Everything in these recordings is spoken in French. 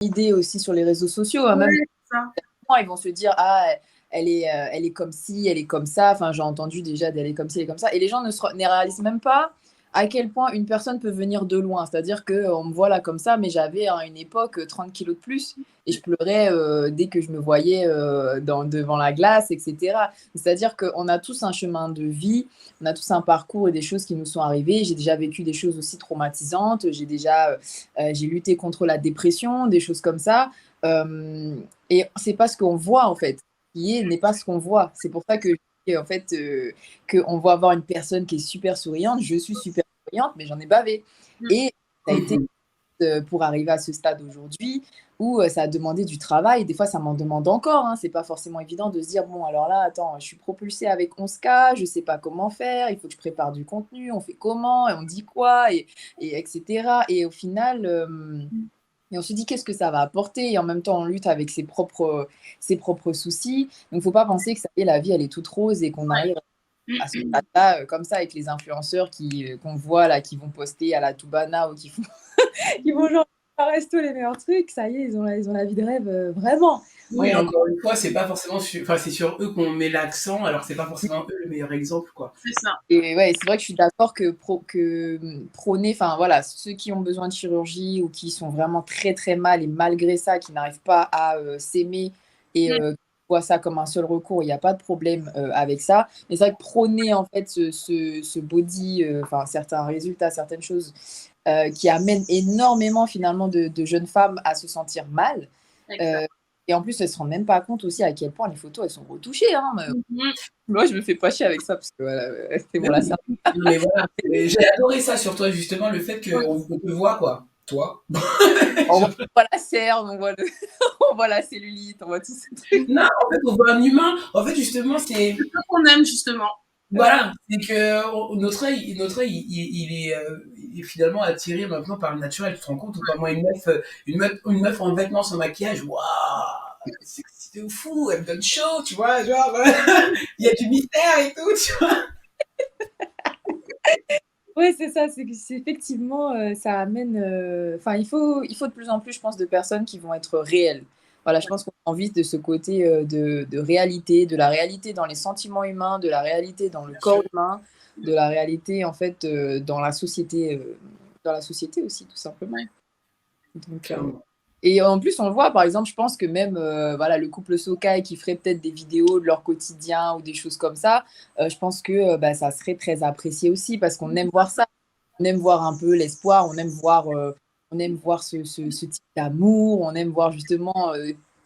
idée aussi sur les réseaux sociaux, hein, même ça. ils vont se dire ah elle est comme ci, elle est comme ça. Enfin, j'ai entendu déjà d'elle est comme ci, elle est comme ça. Et les gens ne réalisent même pas à quel point une personne peut venir de loin. C'est-à-dire qu'on me voit là comme ça, mais j'avais à une époque 30 kilos de plus et je pleurais dès que je me voyais devant la glace, etc. C'est-à-dire qu'on a tous un chemin de vie, on a tous un parcours et des choses qui nous sont arrivées. J'ai déjà vécu des choses aussi traumatisantes. J'ai lutté contre la dépression, des choses comme ça. Et c'est pas ce qu'on voit en fait. Ce qui est n'est pas ce qu'on voit. C'est pour ça que en fait qu'on va avoir une personne qui est super souriante. Je suis super souriante, mais j'en ai bavé. Et ça a été pour arriver à ce stade aujourd'hui où ça a demandé du travail. Des fois, ça m'en demande encore. Hein. C'est pas forcément évident de se dire bon, alors là, attends, je suis propulsée avec 11K, je sais pas comment faire. Il faut que je prépare du contenu. On fait comment et on dit quoi et etc. Et au final. Et on se dit qu'est-ce que ça va apporter et en même temps on lutte avec ses propres soucis. Donc il ne faut pas penser que ça y est, la vie elle est toute rose et qu'on arrive à ce stade-là comme ça avec les influenceurs qu'on voit là, qui vont poster à la Toubana ou qui vont genre à resto les meilleurs trucs, ça y est, ils ont la vie de rêve vraiment. Oui, encore une fois, c'est pas forcément c'est sur eux qu'on met l'accent, alors c'est pas forcément eux le meilleur exemple, quoi. C'est ça. Et ouais, c'est vrai que je suis d'accord que prôner, enfin voilà, ceux qui ont besoin de chirurgie ou qui sont vraiment très très mal et malgré ça, qui n'arrivent pas à s'aimer et qui voient ça comme un seul recours, il n'y a pas de problème avec ça. Mais c'est vrai que prôner en fait ce body, enfin certains résultats, certaines choses qui amènent énormément finalement de jeunes femmes à se sentir mal. Et en plus, elles se rendent même pas compte aussi à quel point les photos elles sont retouchées. Hein. Moi, je me fais pas chier avec ça parce que voilà, c'est bon là. Mais voilà, j'ai adoré ça sur toi justement, le fait qu'on te voit quoi, toi. On voit la cerne, on voit la cellulite, on voit tout ces trucs. Non, en fait, on voit un humain. En fait, justement, c'est ça qu'on aime justement. Voilà, c'est que notre œil, il est finalement attiré maintenant par le naturel. Tu te rends compte ou pas? Moi, une meuf en vêtements sans maquillage, waouh, c'est de fou, elle me donne chaud, tu vois, genre, il y a du mystère et tout, tu vois. Oui, c'est ça, c'est effectivement, ça amène. Enfin, il faut de plus en plus, je pense, de personnes qui vont être réelles. Voilà, je pense qu'on a envie de ce côté de réalité, de la réalité dans les sentiments humains, de la réalité dans le corps humain, de la réalité en fait dans la société aussi, tout simplement. Donc, et en plus, on le voit, par exemple, je pense que même voilà, le couple Sokai qui ferait peut-être des vidéos de leur quotidien ou des choses comme ça, je pense que ça serait très apprécié aussi parce qu'on aime voir ça. On aime voir un peu l'espoir, on aime voir ce type d'amour, on aime voir justement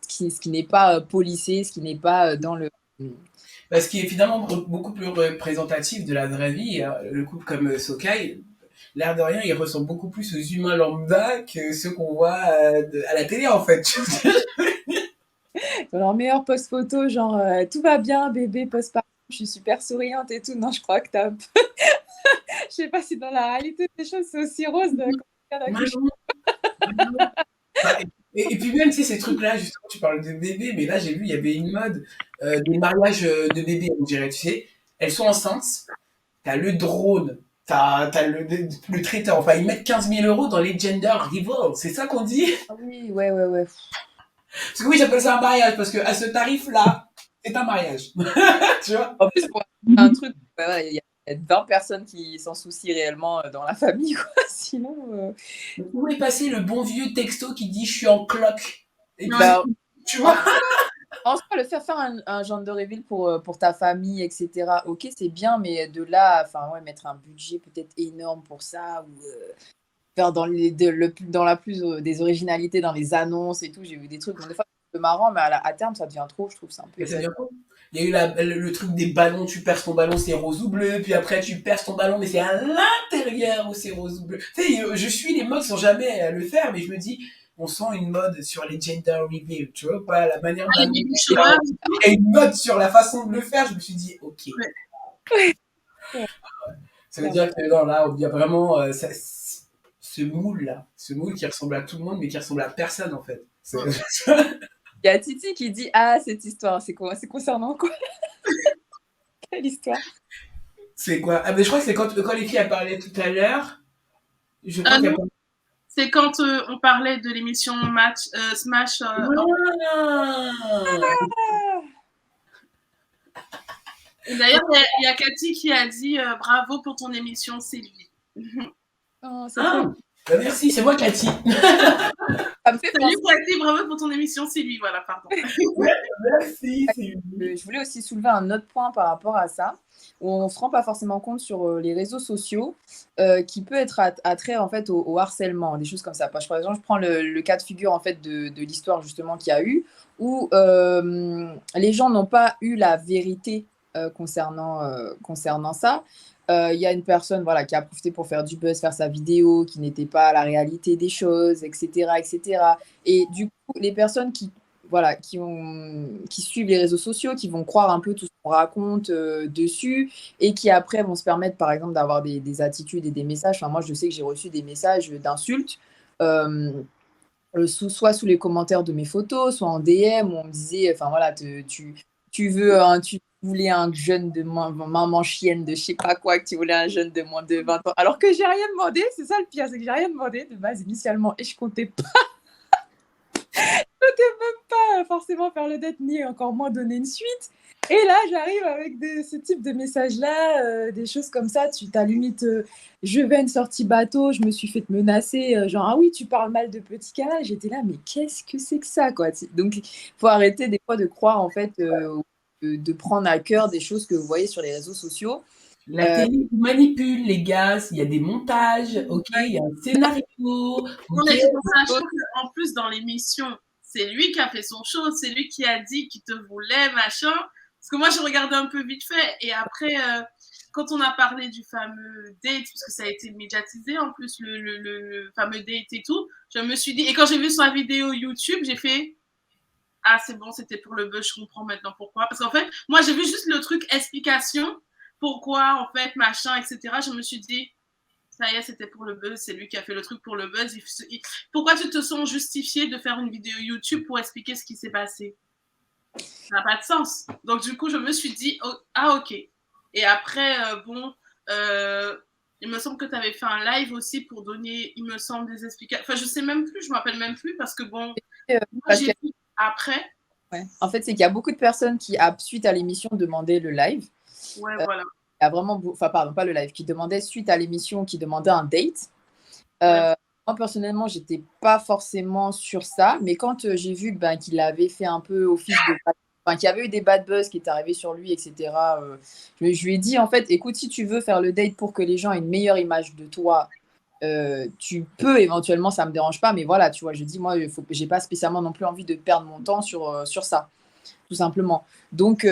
ce qui n'est pas policé, ce qui n'est pas dans le. Parce qu'il est finalement beaucoup plus représentatif de la vraie vie, le couple comme Sokai, l'air de rien, ils ressemblent beaucoup plus aux humains lambda que ceux qu'on voit à la télé, en fait. Dans leur meilleure post photo, genre tout va bien, bébé, postpartum, je suis super souriante et tout. Non, je crois que t'as. Je sais pas si dans la réalité des choses, c'est aussi rose de Et puis même, tu sais, ces trucs-là, justement, tu parles de bébés, mais là, j'ai vu, il y avait une mode des mariages de bébés, on dirait, tu sais. Elles sont enceintes, t'as le drone, t'as le traiteur, enfin, ils mettent 15 000 euros dans les gender reveal, c'est ça qu'on dit? Ah oui, ouais. Parce que oui, j'appelle ça un mariage, parce que à ce tarif-là, c'est un mariage. Tu vois? En plus, pour un truc, il y a 20 personnes qui s'en soucient réellement dans la famille, quoi. Sinon. Où est passé le bon vieux texto qui dit je suis en cloque? Et puis, Bah, tu vois? en soi, le faire un gender reveal pour ta famille, etc. Ok, c'est bien, mais de là, enfin, ouais, mettre un budget peut-être énorme pour ça, ou faire dans la plus des originalités dans les annonces et tout. J'ai vu des trucs, des fois, c'est un peu marrant, mais à terme, ça devient trop, je trouve, c'est un peu Et ça exagéré. devient quoi? Il y a eu le truc des ballons, tu perces ton ballon, c'est rose ou bleu, puis après tu perces ton ballon, mais c'est à l'intérieur où c'est rose ou bleu. Tu sais, je suis les modes sans jamais le faire, mais je me dis, on sent une mode sur les gender reveal, tu vois, pas la manière d'annoncer. Il y a une mode sur la façon de le faire, je me suis dit, ok. Ça veut dire que non, là, il y a vraiment ce moule-là, ce moule qui ressemble à tout le monde, mais qui ressemble à personne, en fait. Il y a Titi qui dit ah, cette histoire, c'est quoi? C'est concernant quoi? Quelle histoire? C'est quoi? Ah, mais je crois que c'est quand les filles a parlé tout à l'heure. Je crois qu'elle C'est quand on parlait de l'émission Smash. Et d'ailleurs, il y a Cathy qui a dit bravo pour ton émission, Sylvie. Oh, merci, c'est moi Cathy. Ça me fait Salut Cathy, bravo pour ton émission, Sylvie. Voilà, pardon. Merci, Je voulais aussi soulever un autre point par rapport à ça, où on ne se rend pas forcément compte sur les réseaux sociaux, qui peut être attrait en fait au harcèlement, des choses comme ça. Par exemple, je prends le cas de figure en fait de l'histoire justement qu'il y a eu, où les gens n'ont pas eu la vérité concernant ça. Il y a une personne voilà, qui a profité pour faire du buzz, faire sa vidéo, qui n'était pas la réalité des choses, etc., etc. Et du coup, les personnes voilà, qui suivent les réseaux sociaux, qui vont croire un peu tout ce qu'on raconte dessus et qui après vont se permettre, par exemple, d'avoir des attitudes et des messages. Enfin, moi, je sais que j'ai reçu des messages d'insultes, soit sous les commentaires de mes photos, soit en DM, où on me disait, enfin voilà, tu voulais un jeune de maman chienne de je sais pas quoi, que tu voulais un jeune de moins de 20 ans. Alors que j'ai rien demandé, c'est ça le pire, c'est que j'ai rien demandé de base initialement et je comptais pas. Je ne même pas forcément faire le date, ni encore moins donner une suite. Et là, j'arrive avec ce type de messages-là, des choses comme ça. Tu t'as limite, je vais à une sortie bateau, je me suis fait menacer, genre, ah oui, tu parles mal de petit canal. J'étais là, mais qu'est-ce que c'est que ça, quoi? Donc, il faut arrêter des fois de croire, en fait, de prendre à cœur des choses que vous voyez sur les réseaux sociaux. La télé vous manipule, les gars. Il y a des montages, ok, il y a un scénario. On est tout en sachant qu'en plus, dans l'émission, c'est lui qui a fait son show, c'est lui qui a dit qu'il te voulait, machin. Parce que moi, j'ai regardé un peu vite fait. Et après, quand on a parlé du fameux date, parce que ça a été médiatisé en plus, le fameux date et tout, je me suis dit, et quand j'ai vu sa vidéo YouTube, j'ai fait, ah, c'est bon, c'était pour le buzz, je comprends maintenant pourquoi. Parce qu'en fait, moi, j'ai vu juste le truc explication, pourquoi, en fait, machin, etc. Je me suis dit, ça y est, c'était pour le buzz, c'est lui qui a fait le truc pour le buzz. Pourquoi tu te sens justifié de faire une vidéo YouTube pour expliquer ce qui s'est passé? Ça n'a pas de sens. Donc, du coup, je me suis dit, oh, ah, ok. Et après, il me semble que tu avais fait un live aussi pour donner, il me semble, des explications. Enfin, je sais même plus, je ne m'appelle même plus parce que bon, moi, j'ai vu après. Ouais. En fait, c'est qu'il y a beaucoup de personnes qui, suite à l'émission, demandaient le live. Ouais, voilà. Il y a vraiment, enfin, pardon, pas le live, qui demandait suite à l'émission, qui demandait un date. Moi, personnellement, j'étais pas forcément sur ça, mais quand j'ai vu qu'il avait fait un peu office de. Enfin, qu'il y avait eu des bad buzz qui étaient arrivés sur lui, etc. Je lui ai dit, en fait, écoute, si tu veux faire le date pour que les gens aient une meilleure image de toi, tu peux éventuellement, ça me dérange pas, mais voilà, tu vois, je dis, moi, j'ai pas spécialement non plus envie de perdre mon temps sur ça, tout simplement. Donc,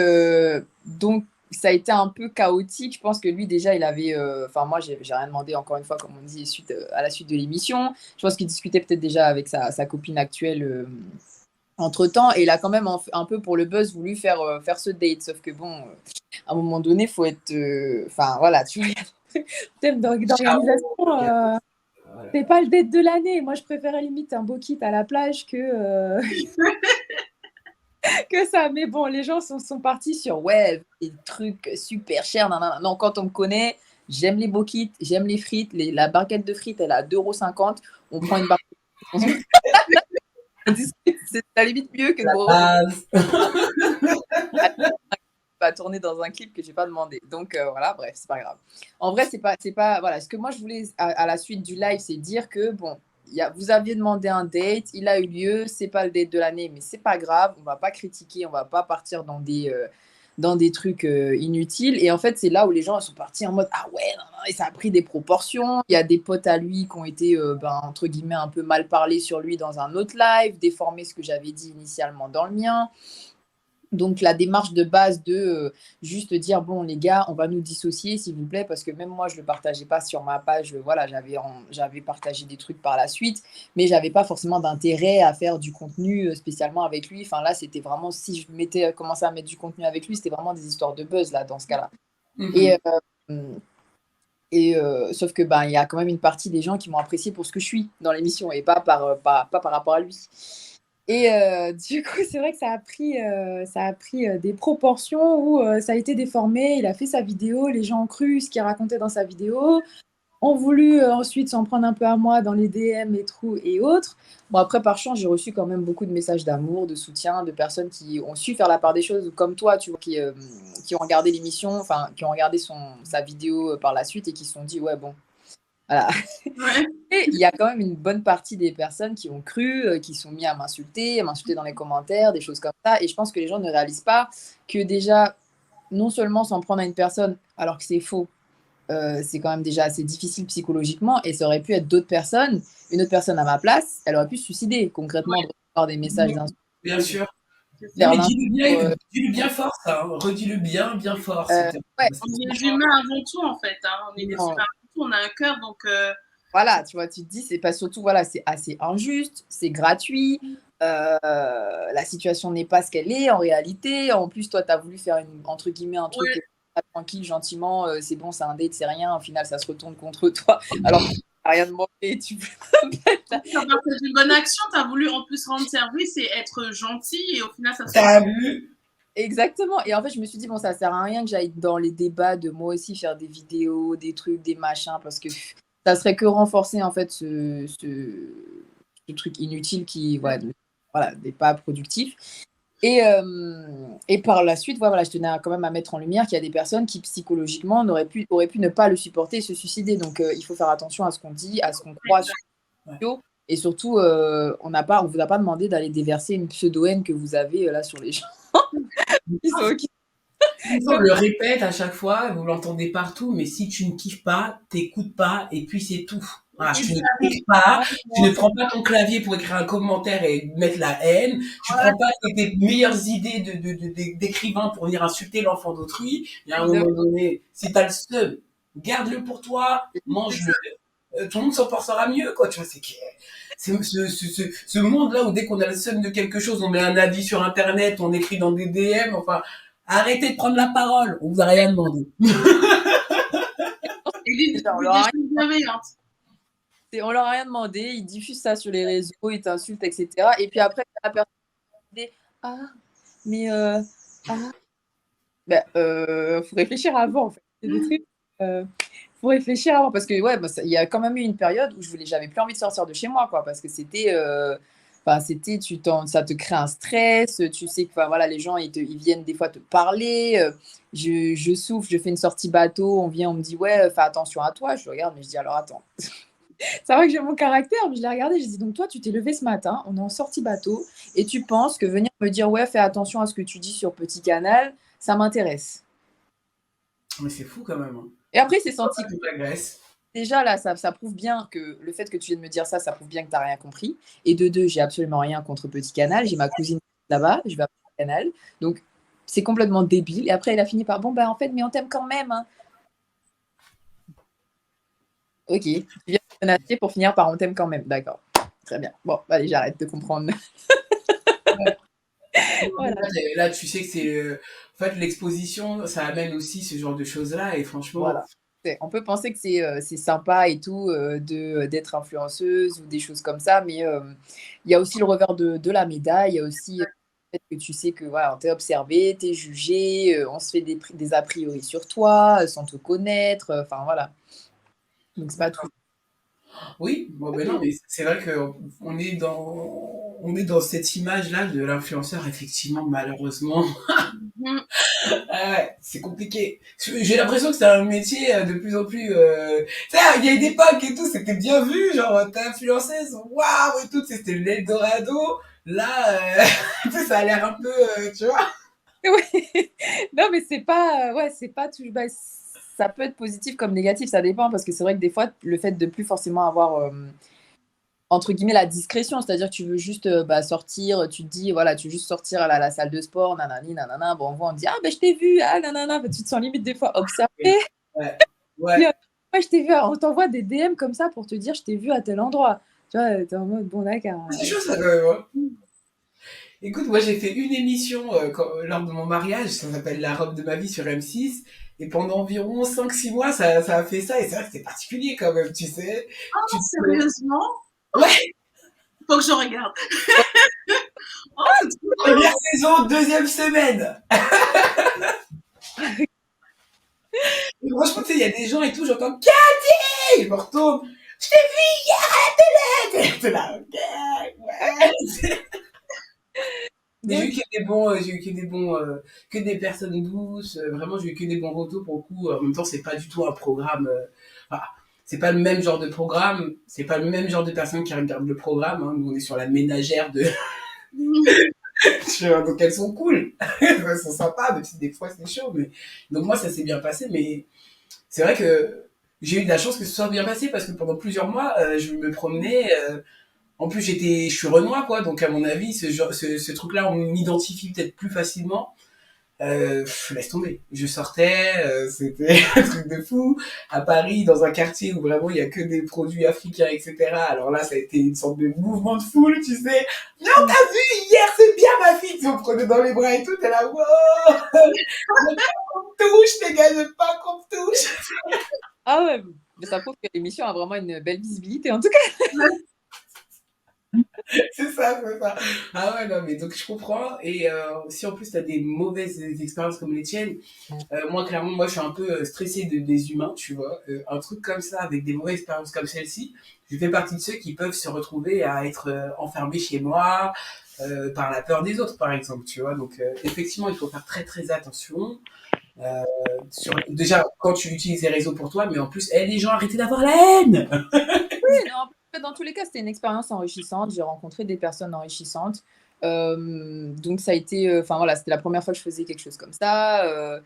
ça a été un peu chaotique. Je pense que lui, déjà, il avait. Enfin, moi, j'ai rien demandé, encore une fois, comme on dit, à la suite de l'émission. Je pense qu'il discutait peut-être déjà avec sa copine actuelle entre-temps. Et il a quand même, un peu pour le buzz, voulu faire ce date. Sauf que, bon, à un moment donné, il faut être. Enfin, voilà, tu vois, il y a un thème d'organisation. C'est pas le date de l'année. Moi, je préférais limite un beau kit à la plage que. Que ça, mais bon, les gens sont partis sur ouais, des trucs super chers. Non, quand on me connaît, j'aime les beaux kits, j'aime les frites. La barquette de frites, elle est à 2,50 €. On prend une barquette. C'est à la limite mieux que va tourner dans un clip que j'ai pas demandé. Donc voilà, bref, c'est pas grave. En vrai, c'est pas voilà. Ce que moi je voulais à la suite du live, c'est dire que bon, vous aviez demandé un date, il a eu lieu, c'est pas le date de l'année, mais c'est pas grave, on va pas critiquer, on va pas partir dans des trucs inutiles. Et en fait, c'est là où les gens sont partis en mode ah ouais, non, et ça a pris des proportions. Il y a des potes à lui qui ont été entre guillemets un peu mal parlés sur lui dans un autre live, déformer ce que j'avais dit initialement dans le mien. Donc la démarche de base de juste dire bon les gars on va nous dissocier s'il vous plaît parce que même moi je le partageais pas sur ma page, voilà j'avais partagé des trucs par la suite mais j'avais pas forcément d'intérêt à faire du contenu spécialement avec lui. Enfin là c'était vraiment si je m'étais commencé à mettre du contenu avec lui c'était vraiment des histoires de buzz là dans ce cas-là. Et sauf que il y a quand même une partie des gens qui m'ont apprécié pour ce que je suis dans l'émission et pas par rapport à lui. Et du coup, c'est vrai que ça a pris des proportions où ça a été déformé. Il a fait sa vidéo, les gens ont cru ce qu'il racontait dans sa vidéo. ont voulu ensuite s'en prendre un peu à moi dans les DM et tout et autres. Bon, après, par chance, j'ai reçu quand même beaucoup de messages d'amour, de soutien, de personnes qui ont su faire la part des choses, comme toi, tu vois, qui ont regardé l'émission, enfin, qui ont regardé sa vidéo par la suite et qui se sont dit, ouais, bon, voilà. Ouais. Et il y a quand même une bonne partie des personnes qui ont cru, qui sont mis à m'insulter dans les commentaires, des choses comme ça. Et je pense que les gens ne réalisent pas que déjà, non seulement s'en prendre à une personne alors que c'est faux, c'est quand même déjà assez difficile psychologiquement et ça aurait pu être d'autres personnes. Une autre personne à ma place, elle aurait pu se suicider concrètement, Ouais. de recevoir des messages d'insultes. Bien sûr. C'est Non, ça. mais dis-le bien fort, ça. Hein. Redis-le bien, bien fort. Ouais, On est des humains avant tout, en fait. Hein. On est des humains non, avant tout, on a un cœur, donc voilà, tu vois, tu te dis, c'est pas surtout, voilà, c'est assez injuste, c'est gratuit, la situation n'est pas ce qu'elle est en réalité. En plus, toi, tu as voulu faire, entre guillemets, un truc ouais. tranquille, gentiment, c'est bon, c'est un date, c'est rien, au final, ça se retourne contre toi, alors que t'as rien demandé, tu peux Ça part d'une bonne action, tu as voulu en plus rendre service et être gentil, et au final, ça se T'as vu? Exactement. Et en fait, je me suis dit, bon, ça sert à rien que j'aille dans les débats de moi aussi faire des vidéos, des trucs, des machins, parce que ça serait que renforcer, en fait, ce truc inutile qui, Ouais. voilà, n'est pas productif. Et par la suite, voilà, je tenais quand même à mettre en lumière qu'il y a des personnes qui, psychologiquement, auraient pu ne pas le supporter et se suicider. Donc, il faut faire attention à ce qu'on dit, à ce qu'on croit sur les Ouais. réseaux. Et surtout, on vous a pas demandé d'aller déverser une pseudo-haine que vous avez là sur les gens. On le répète à chaque fois, vous l'entendez partout, mais si tu ne kiffes pas, t'écoutes pas, et puis c'est tout. Voilà, Et tu ne ça kiffes pas, tu ne Ouais, prends pas ton clavier pour écrire un commentaire et mettre la haine, tu voilà, prends pas tes meilleures idées d'écrivain pour venir insulter l'enfant d'autrui. Il y a un moment donné, si t'as le seum, garde-le pour toi, mange-le. Tout le monde s'en portera mieux, quoi. Tu vois, c'est ce monde-là où dès qu'on a le seum de quelque chose, on met un avis sur Internet, on écrit dans des DM, enfin, arrêtez de prendre la parole, on vous a rien demandé. et dites on des leur a choses bienveillantes. on leur a rien demandé, ils diffusent ça sur les réseaux, ils t'insultent, etc. Et puis après, la personne dit ah, mais ben, faut réfléchir avant, en fait. C'est des trucs, faut réfléchir avant parce que ouais, bah, il y a quand même eu une période où j'avais plus envie de sortir de chez moi, quoi, parce que c'était, ça te crée un stress, tu sais que, enfin, voilà, les gens, ils viennent des fois te parler, je souffle, je fais une sortie bateau, on vient, on me dit, ouais, fais attention à toi, je regarde, mais je dis, alors attends, c'est vrai que j'ai mon caractère, mais je l'ai regardé, je dis, donc toi, tu t'es levé ce matin, on est en sortie bateau, et tu penses que venir me dire, ouais, fais attention à ce que tu dis sur Petit Canal, ça m'intéresse. Mais c'est fou quand même. Hein. Et après, c'est senti. Tu t'agresses. Déjà, là, ça prouve bien que le fait que tu viennes me dire ça, ça prouve bien que tu n'as rien compris. Et de deux, j'ai absolument rien contre Petit Canal. J'ai ma cousine là-bas, je vais à Petit Canal. Donc, c'est complètement débile. Et après, il a fini par, bon, ben en fait, mais on t'aime quand même. Hein. Ok, tu viens me menacer pour finir par on t'aime quand même. D'accord, très bien. Bon, allez, j'arrête de comprendre. Voilà. Là, tu sais que c'est. En fait, l'exposition, ça amène aussi ce genre de choses-là, et franchement. Voilà. On peut penser que c'est sympa et tout d'être influenceuse ou des choses comme ça, mais il y a aussi le revers de la médaille. Il y a aussi le fait que tu sais que voilà, on t'est observé, t'es jugé, on se fait des a priori sur toi sans te connaître. Enfin voilà. Donc c'est pas tout. Oui, bon, ben non, mais c'est vrai on est dans cette image-là de l'influenceur, effectivement, malheureusement. Mhm. Ouais, c'est compliqué. J'ai l'impression que c'est un métier de plus en plus. Tu sais, il y a une époque et tout, c'était bien vu, genre t'es influenceuse, waouh et tout, c'était l'Eldorado. Là, ça a l'air un peu, tu vois. Ouais. Non, mais c'est pas tout. Bah, ça peut être positif comme négatif, ça dépend parce que c'est vrai que des fois, le fait de plus forcément avoir entre guillemets la discrétion, c'est-à-dire que tu veux juste sortir, tu te dis voilà, tu veux juste sortir à la salle de sport, nanani, nanana, bon, on voit, on dit ah ben je t'ai vu, ah nanana, bah, tu te sens limite des fois observé. Ouais, Puis, ouais. ouais, je t'ai vu, on t'envoie des DM comme ça pour te dire je t'ai vu à tel endroit. Tu vois, t'es en mode bon d'accord. C'est chaud ça quand même. Hein. Écoute, moi j'ai fait une émission lors de mon mariage, ça s'appelle La robe de ma vie sur M6, et pendant environ 5-6 mois, ça a fait ça, et c'est vrai que c'était particulier quand même, tu sais. Oh, Tu te... sérieusement? Ouais, Faut que je regarde. Oh, c'est trop bien. première saison, deuxième semaine. Et franchement, tu sais, il y a des gens et tout, j'entends Cathy, je me retourne. Je t'ai vu hier à la télé. T'es là, ok, ouais. Mais j'ai eu que des bons, j'ai eu que des bons, que des personnes douces. Vraiment, j'ai eu que des bons retours pour le coup. En même temps, c'est pas du tout un programme. Enfin, c'est pas le même genre de programme. C'est pas le même genre de personnes qui regardent le programme. Hein. Nous, on est sur la ménagère de. Donc elles sont cool. Elles sont sympas, même si des fois c'est chaud. Mais donc moi, ça s'est bien passé. Mais c'est vrai que j'ai eu de la chance que ce soit bien passé parce que pendant plusieurs mois, je me promenais. En plus, je suis renois, quoi. Donc, à mon avis, ce truc-là, on m'identifie peut-être plus facilement. Laisse tomber. Je sortais, c'était un truc de fou. À Paris, dans un quartier où vraiment il y a que des produits africains, etc. Alors là, ça a été une sorte de mouvement de foule, tu sais. Non, t'as vu, hier, c'est bien ma fille. Tu me prenais dans les bras et tout, t'es là, wow. Je veux pas qu'on me touche, les gars, je veux pas qu'on me touche. Ah ouais, mais ça prouve que l'émission a vraiment une belle visibilité en tout cas. C'est ça, c'est ça. Ah ouais, non, mais donc je comprends. Et si en plus tu as des mauvaises expériences comme les tiennes, moi, clairement, moi, je suis un peu stressé des humains, tu vois. Un truc comme ça, avec des mauvaises expériences comme celle-ci, je fais partie de ceux qui peuvent se retrouver à être enfermés chez moi par la peur des autres, par exemple, tu vois. Donc, effectivement, il faut faire très, très attention. Déjà, quand tu utilises les réseaux pour toi, mais en plus, les gens, arrêtez d'avoir la haine. Oui, non, en fait, dans tous les cas, c'était une expérience enrichissante. J'ai rencontré des personnes enrichissantes. Donc ça a été, enfin voilà, c'était la première fois que je faisais quelque chose comme ça.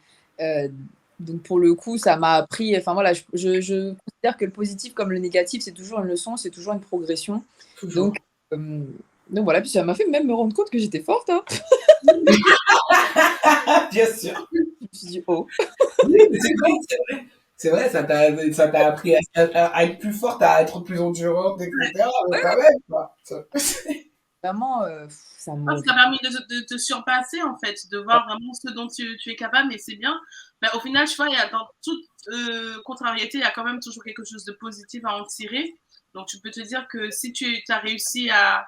Donc pour le coup, ça m'a appris. Enfin voilà, je considère que le positif comme le négatif, c'est toujours une leçon, c'est toujours une progression. Toujours. Donc, euh, donc voilà, puis ça m'a fait même me rendre compte que j'étais forte. Hein. Bien sûr. Je me suis dit, oh. Oui, mais c'est vrai, c'est vrai. C'est vrai, ça t'a appris à être plus forte, à être plus endurante, etc. Mais quand même, quoi. Vraiment, ça me. Ça a permis de te surpasser, en fait, de voir vraiment ce dont tu es capable, mais c'est bien. Mais au final, je vois, il y a dans toute contrariété, il y a quand même toujours quelque chose de positif à en tirer. Donc, tu peux te dire que si tu as réussi à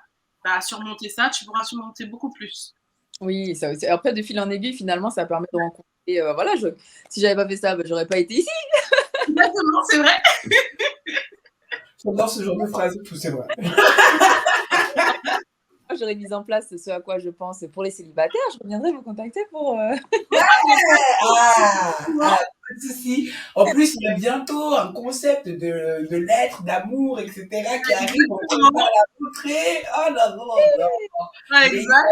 surmonter ça, tu pourras surmonter beaucoup plus. Oui, ça aussi. Après, de fil en aiguille, finalement, ça permet de rencontrer. Voilà, si j'avais pas fait ça, bah, j'aurais pas été ici. Exactement, c'est vrai. J'adore ce genre de phrase, tout c'est vrai. J'aurais mis en place ce à quoi je pense pour les célibataires. Je reviendrai vous contacter pour. Ah, pas de souci. En plus, il y a bientôt un concept de lettres, d'amour, etc. qui arrive. On va la montrer. Oh là là là. Ouais, Mais exact.